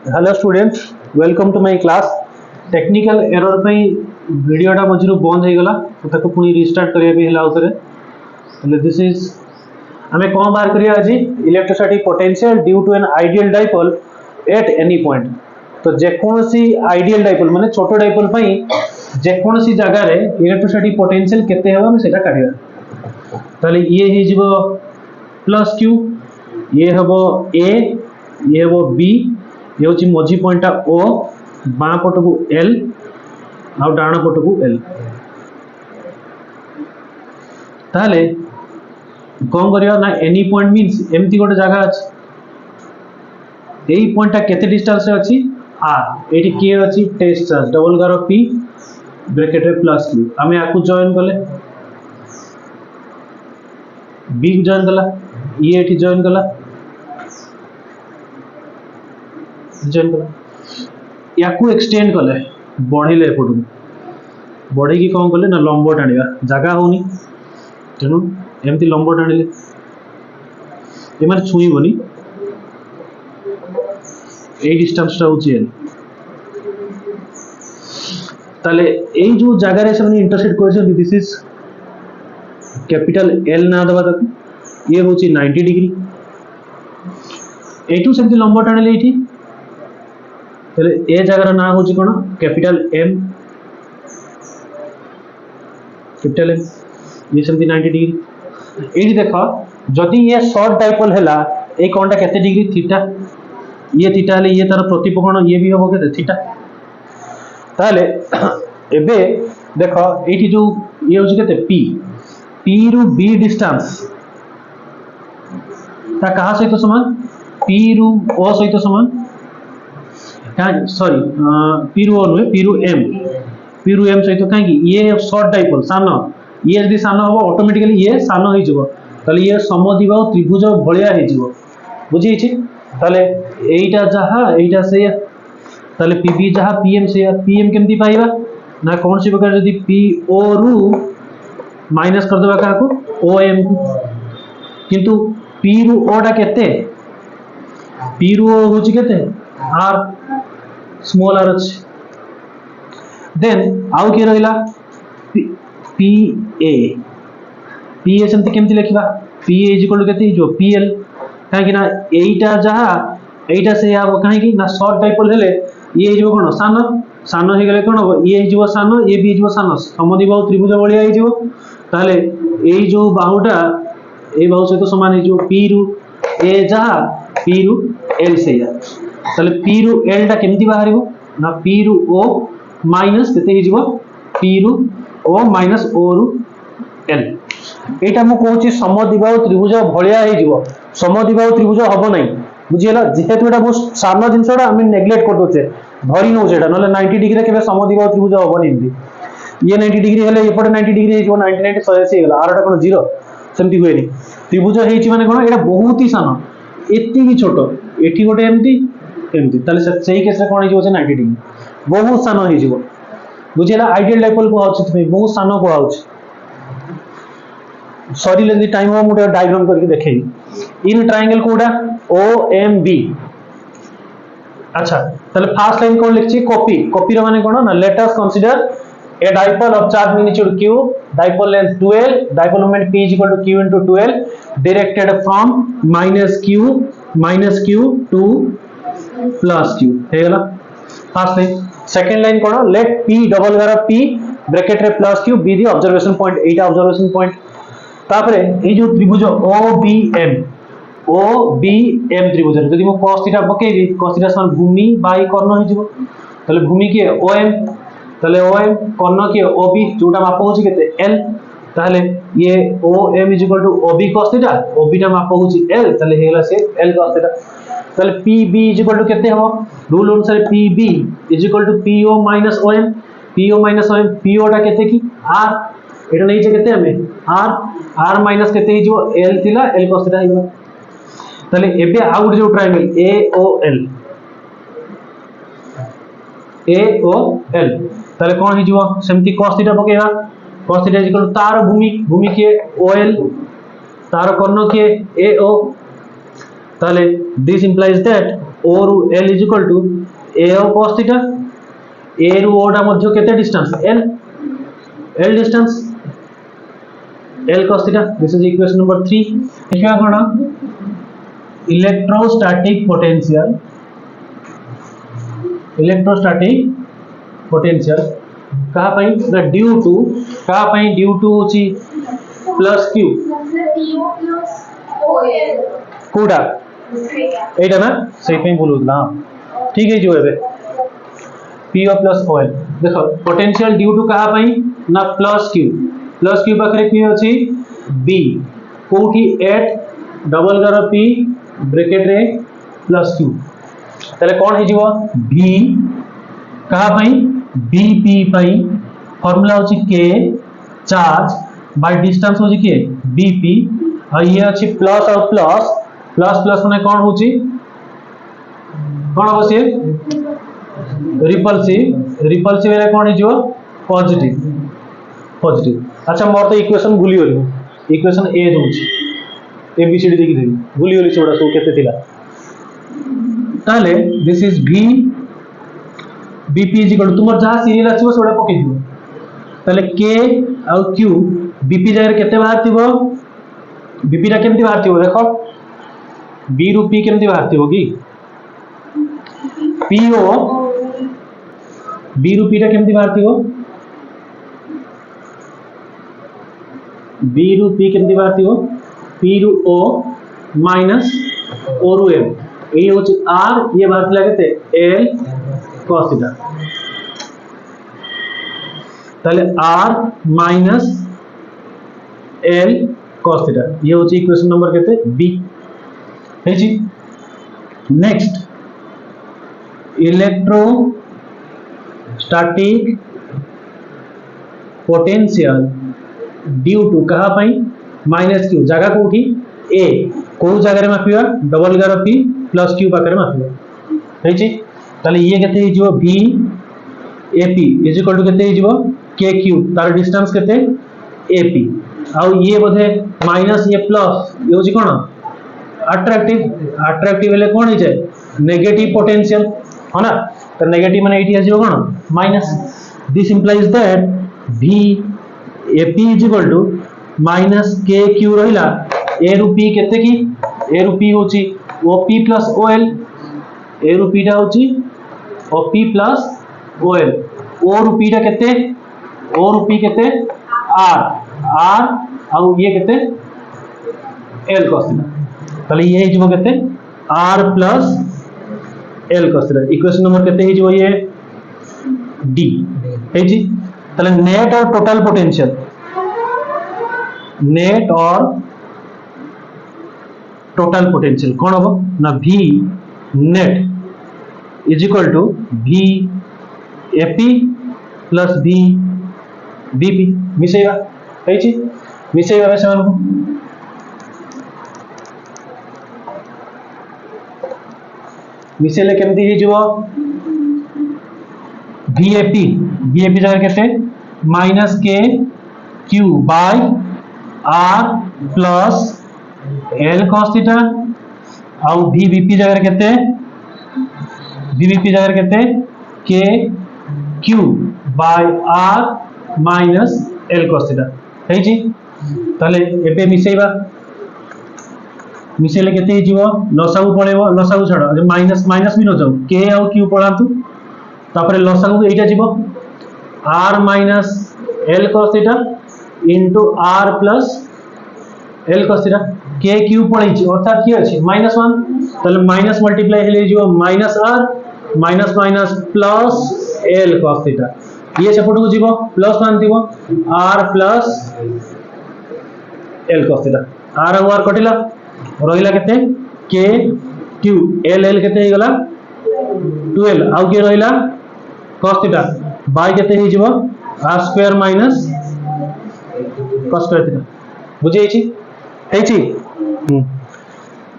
Hello students, welcome to my class. Technical error पे वीडियोटा मझिरु बंद हो गला तो ताको पुनी रिस्टार्ट करिया पे हला उतरे। तो दिस इज हमें कौन बाहर करिया आज electrostatic potential due to an ideal dipole at any point. तो जेकोसी आइडियल डाइपोल माने छोटो डाइपोल पई जेकोसी जगह रे इलेक्ट्रोस्टैटिक पोटेंशियल केते हेबा हम सेटा काढिया। ताले ये हे जिवो प्लस q, ये हबो a, ये हबो b, ये होची मझी पॉइंट ओ, बाँ पट को l आ डाण पट को l। ताले कौन करिया ना एनी पॉइंट मींस एमती गोटे जगह अछि, एई पॉइंट केते डिस्टेंस रे अछि r, एठी के अछि टेस्ट चार्ज डबल गारो p ब्रैकेट रे प्लस q। हमें आकु जॉइन करले b जॉइन कला, ये एठी जॉइन कला याकू एक्सटेंड कले बढ़िले एपटू बढ़ी की कौन कले ना लंब टाणिबा जगह होनी तेणु एमती लंब टाणिले ए माने छुईबनी ए डिस्टेंस टा होची एल। ताले ए जो जगह रे से इंटरसेक्ट करछन दिस इज कैपिटल एल ना दबा तक ये होची 90 डिग्री। एटू सेमती लंब टाणिले एठी ताले ए जगह ना होची कोन कैपिटल एम, कैपिटल एम ये सेमती 90 डिग्री। एठी देखो जदि ये शॉर्ट डाइपोल हैला ए कोनटा केते डिग्री थीटा, ये थीटा हले ये तार प्रतिकोण ये भी होबो केते थीटा। ताले एबे देखो एठी जो ये होची केते p, p रु b डिस्टेंस ता कहा सहित समान p रु o सहित समान सॉरी p रु o नुहे p रु m सहित कहीं ये शॉर्ट डाइपोल सानो ये यदि सानो हो ऑटोमेटिकली ये सानो हो जिवो ताले ये समद्विबाहु त्रिभुज भलिया हो जिवो बुझी छि। ताले एइटा जहा एइटा से ताले pb जहा pm से pm केमती पाइबा ना कौन सी प्रकार यदि po रु माइनस कर देबा काको om को किंतु p रु o टा केते p रु o होची केते r स्मॉल r अछि। देन आउ के रहिला pa सेमती केमती लिखिबा pa इज इक्वल टू केते जो pl काहे कि ना एइटा जहा एइटा से आबो काहे कि ना शॉर्ट डाइपोल हेले ये जो कोन सानो सानो हे गेले कोन हो ये जो सानो ये भी जो सानो समद्विबाहु त्रिभुज भलिया हे जिवो। ताले एई जो बाहुटा ए बाहु से तो समान हे जो p रु a जहा p रु l से या ताले p रु l टा केमती बाहरिबो ना p रु o माइनस केते हे जिवो p रु o माइनस o रु l। एटा मु कहूची समद्विबाहु त्रिभुज भलिया हे जिवो समद्विबाहु त्रिभुज हबो नै बुझियला जेहेतु एटा बहुत सानो जिंसडा हम नेग्लेक्ट कर दोचे धरि नो जेटा नले 90 डिग्री रे केबे समद्विबाहु त्रिभुज हबो नै ये 90 डिग्री हेले एपटे 90 डिग्री हे जो 90 90 180 हेला आरटा कोन 0 सेमती होएनी त्रिभुज हेची माने कोन एटा बहुत ही सानो एत्ती ही छोटो एठी गोटे एमती एमती ताले सेही केस रे कोन हे जो 90 डिग्री बहुत सानो हे जिवो बुझियला आइडियल डाइपोल को आउछ तमे बहुत सानो को आउछ। सॉरी लेदी टाइम हो मुटे डायग्राम करके देखेई इन ट्रायंगल कोडा OMB। अच्छा ताले फर्स्ट लाइन कोन लिखछि कॉपी कॉपी रे माने कोन ना let us consider a dipole of charge magnitude q dipole length 12 dipole moment p is equal to q into 12 directed from minus q to plus q हे गेला first line. Second line कोन late p double गारा p bracket रे plus q be the observation point Etah observation point. तापरे ए जो त्रिभुज OBM त्रिभुज जदि मो cos theta पकेबी cos theta समान भूमि बाई कर्ण हो जिवो तले भूमि के OM तले OM कर्ण के OB जोटा माप होची केते L ताले ये OM is equal to OB cos theta OB टा माप होची L तले हेला से L cos थीटा तले PB इज इक्वल टू केते हबो रूल अनुसार PB is equal to PO minus OM PO टा केते की R एटा नै जे केते हमें R माइनस केते हे जो L थिला L cos थीटा हिबो ताले एबे आउट जो ट्रायंगल AOL ताले कोन हे जिवो सेमती cos थीटा पकेबा cos theta is equal to तार भूमि के OL तार कर्ण के AO ताले दिस इंप्लाइज दैट ओ रु L is equal to A of cos theta A रु ओ टा मध्य केते distance L distance L cos theta this is equation number 3 देखिया कोन इलेक्ट्रोस्टैटिक पोटेंशियल कहा पई द ड्यू टू होची प्लस क्यू कोडा एटा ना सही पे बोलुला ठीक है जो एबे P O plus O L देखो पोटेंशियल ड्यू टू कहा पई ना प्लस क्यू पाखरे की अछि बी कोठी एट डबल गार पी ब्रैकेट रे प्लस क्यू तले कोन हे जीवो v कहा पई bp पई फार्मूला होची k चार्ज बाय डिस्टेंस होची के bp और ये अछि प्लस और प्लस माने कोन होची कोन होसी रिपल्सिव वाला कोन हे जीवो पॉजिटिव अच्छा मोर तो इक्वेशन भूली गली इक्वेशन ए दोची एबीसीडी देखि देबी भूली गली छोड़ा सो केते थिला ताले this is v bp is equal to तुमर जहां सीरियल आछो सोडा पके दियो ताले k और q bp जगह केते बाहर थिबो bp रा केमति बाहर थिबो देखो b रु p केमति बाहर थिबो की po b रु p रा केमति बाहर थिबो b रु p केमति बाहर थिबो p रु o माइनस o रु m ये होची r ये बाहर लगते l cos थीटा ताले r minus l cos theta ये होची इक्वेशन नंबर केते b है जी next electrostatic potential due to कहा पई माइनस क्यू जगह कोठी a को जगह रे मापिवा डबल गार p प्लस q पाकर मापिवा है जी ताले ये केते हे जो v ap is equal to केते हे जो kq तार डिस्टेंस केते ap आउ ये बोधे माइनस ये प्लस ये होची कोन अट्रैक्टिव वाले कोन हे जाय नेगेटिव पोटेंशियल है ना तो नेगेटिव माने एटी आजो कोन minus this implies that v ap is equal to minus kq रहिला a रु p केते की a रु p होची op प्लस ol a रु p टा होची op प्लस ol o रु p टा केते o रु p केते r और ये केते l cos थीटा तले ये हिजबो केते r plus l cos theta equation number केते हिजबो ये d है जी तले नेट और टोटल पोटेंशियल नेट और टोटल पोटेंशियल कौन हो ना v net is equal to v ap plus v bp मिसेइबा है छी मिसेइबा रे समान को मिसेले केमती हे जीवो vap जगह केते minus k q by r plus l cos theta और vbp जगह केते k q by r minus l cos theta है जी ताले एबे मिसेले केते जीवो लसागु पळेबो लसागु छडो माइनस भी न जाऊ k और q पळांतु तापरे लसागु एटा जीवो r minus l cos theta into r plus l cos theta k q पळै छी अर्थात की अछि -1 ताले माइनस मल्टीप्लाई हेले जीवो -r minus plus l cos theta ये सेपट को जीवो प्लस मान दिवो r plus l cos theta r और r कटिला रहिला केते k q l केते हे गला 12 आउ के रहिला cos थीटा बाय केते हे जीवो r square minus cos square theta बुझे छी हे छी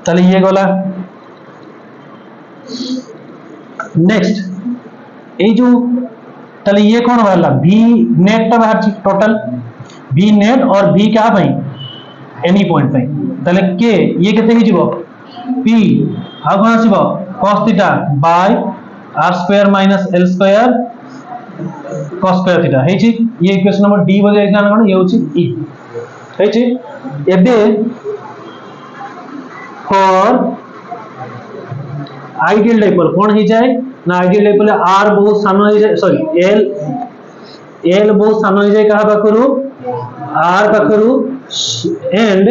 ताले ये गला नेक्स्ट ए जो ताले ये कौन वाला v नेट टा बाहर टोटल v नेट और v क्या भाई एनी पॉइंट पे ताले k ये केते हे जीवो p हाउ कोन आसीबो cos theta by r square minus l square cos square theta हे छी ये इक्वेशन नंबर d बोले एग्जाम कोन ये होची e हे छी एबे फॉर आइडियल डाइपोल कोन हो जाए ना आइडियल डाइपोल r बहुत सानो हो जाए सॉरी l बहुत सानो हो जाए कहा पाखरु r पाखरु एंड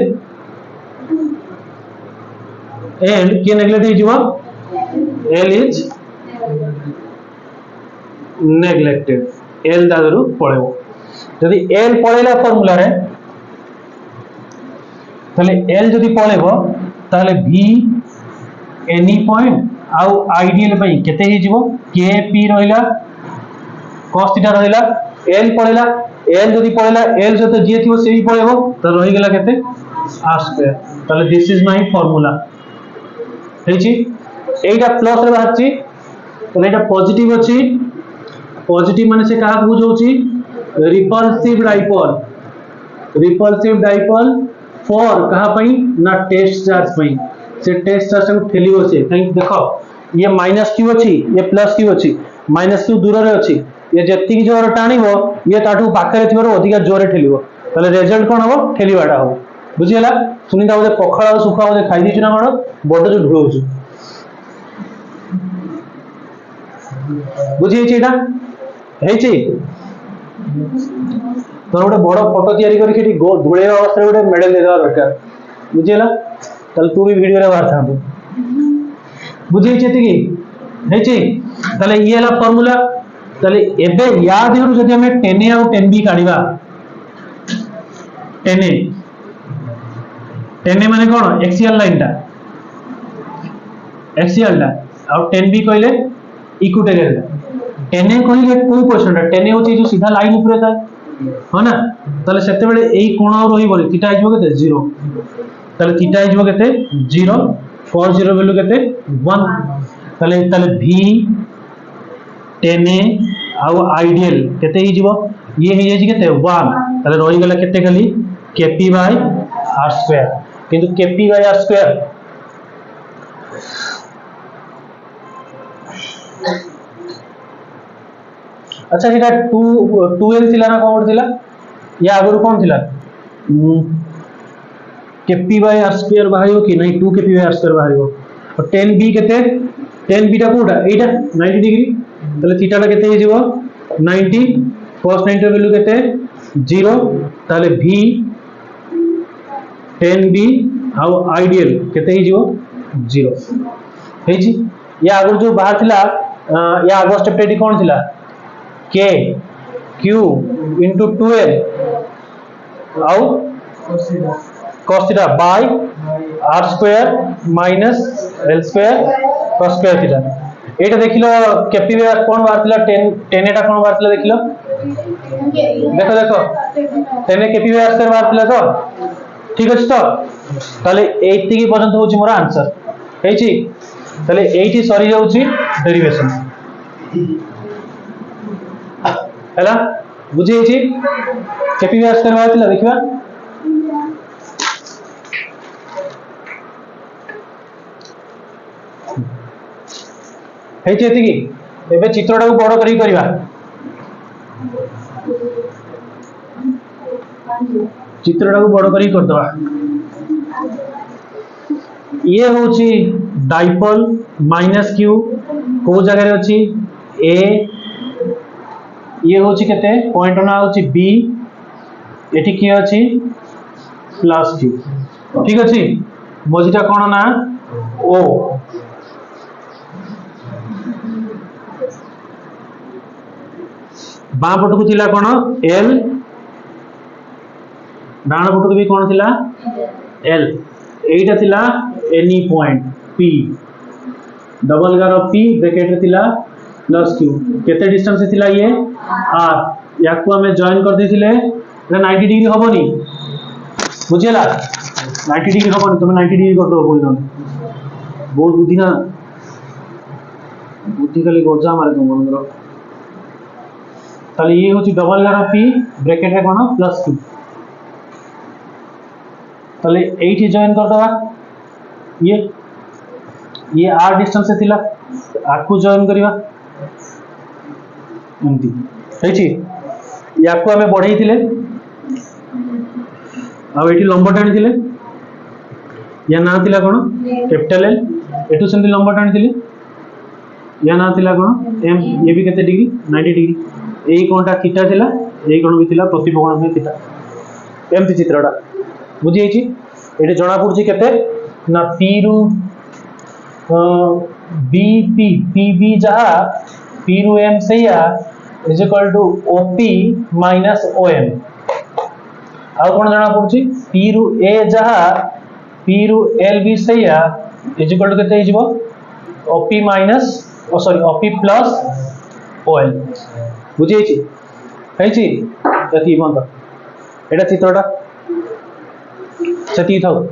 के नेग्लेक्ट हो जीवा l इज नेग्लेक्टेड l दादरु पळेबो जदि l पळेला फार्मूला रे ताले l जदि पळेबो ताले v एनी पॉइंट आउ आइडियल पई केते ही जीवो k p रहिला cos थीटा रहिला l पळेला l जदि पळेला l जते जे थिबो सेही पळेबो त रहि गेला केते r स्क्वायर ताले दिस इज माय फार्मूला हेची एटा प्लस रे बाहरची ताले एटा पॉजिटिव अछि पॉजिटिव माने से कहा बुझौची रिपल्सिव डाइपोल फॉर कहा पई ना टेस्ट चार्ज पई से टेस्ट चार्ज को ठेलिबो से कहीं देखो ये माइनस क्यू अछि ये प्लस क्यू अछि माइनस क्यू दूर रे अछि ये जत्ती की जोर टाणीबो ये ताठू पाखरे थिबो अधिक जोरे ठेलिबो ताले रिजल्ट कोन हो ठेलिबाटा हो बुझियला सुनीता बोले पखळा और सुखा बोले खाइ दिछु ना कोन बड जो ढुळौछु बुझियै छी एटा हेची तो गोटे बड़ फोटो तैयारी करी केटी धुळे अवस्था गोटे मेडल देदा दरकार बुझियला तल तू भी वीडियो रे बाहर थांतु बुझियै छी एतिकी हेची तले ये ला फार्मूला तले एबे या देहरु जदि हमें 10a और 10b काढिबा 10a माने कोन एक्सियल लाइन टा और 10b कहले इक्विटोरियल 10a कहले कोई पोजीशन टा 10a होची जो सीधा लाइन ऊपर था हो ना तले सेते बेले एई कोण और रही बोली थीटा आइबो केते 0 तले थीटा आइबो केते 0 cos 0 वैल्यू केते 1 तले v 10a आउ आइडियल केते ही जीवो ये हे जे केते 1 तले रही गेला केते खाली kp बाय r स्क्वायर किंतु kp बाय r स्क्वायर अच्छा एटा 2l थिला ना कोन थिला या आगरु कोन थिला kp बाय r स्क्वायर बाहियो कि नहीं 2 kp बाय r स्क्वायर बाहियो और 10b केते 10b टा कोडा एटा 90 डिग्री तले थीटा टा केते हिजिवो 90 cos 90 वैल्यू केते 0 तले v 10b आउ आइडियल केते हिजिवो 0 हेजी या आगरु जो बाहर थिला या आगो स्टेप एटी कोन थिला k q into 2l आउ cos theta by r square minus l square cos square theta Etah देखिलो kp bye कोन बारथिला 10 एटा कोन बारथिला देखिलो देखो 10 kp बाय r स्क्वायर बारथिला तो ठीक अछि तो ताले 80 की पर्यंत होची मोर आंसर हेची ताले 80 सरी जाउची डेरिवेशन हैला बुझे छी केपी व्यास करवा थिला देखिबा हेची एतिकी एबे चित्रटा को बड़ करी करबा चित्रटा को बड़ करी कर दवा ये होची डाइपोल माइनस q को जगह रे अछि a ये होची केते पॉइंट ना होची b एठी की अछि प्लस q ठीक अछि मजिटा कोन ना o बा पट को थिला कोन l डाण पट को भी कोन थिला l एटा थिला एनी पॉइंट p डबल गारो p ब्रैकेट रे थिला प्लस q केते डिस्टेंस से थिला ये r याकू हमें जॉइन कर देथिले 90 डिग्री होबनी बुझेला 90 डिग्री होबनी तुम 90 डिग्री कर दो बोल दो बहुत बुद्धि ना बुद्धि खाली गोजा मारे तुम मनरो ताले ये होची डबल गारो p ब्रैकेट रे कोन प्लस q ताले 8 जॉइन कर दवा ये ये आर डिस्टेंस से थिला आकु जॉइन करिवा एमती हेची याकु हमें बढ़ाई थिले आ एठी लंब टाणी थिले या ना थिला कोन कैपिटल एल एटू सेमती लंब टाणी थिले या ना थिला कोन एम ये भी केते डिग्री 90 डिग्री एई कोणटा थीटा थिला एई कोण भी थिला प्रतिकोण में थीटा एमती चित्रटा बुझी हेची एठी जणा पड़ची केते ना p रु bp pb जहा p रु m सैया is equal to op minus om आ कोण जणा पड़ची p रु a जहा p रु l भी सैया इज इक्वल टू केते हिजबो op minus sorry op plus ol बुझी हेची हेची यति बंद एटा चित्रटा सती थाउ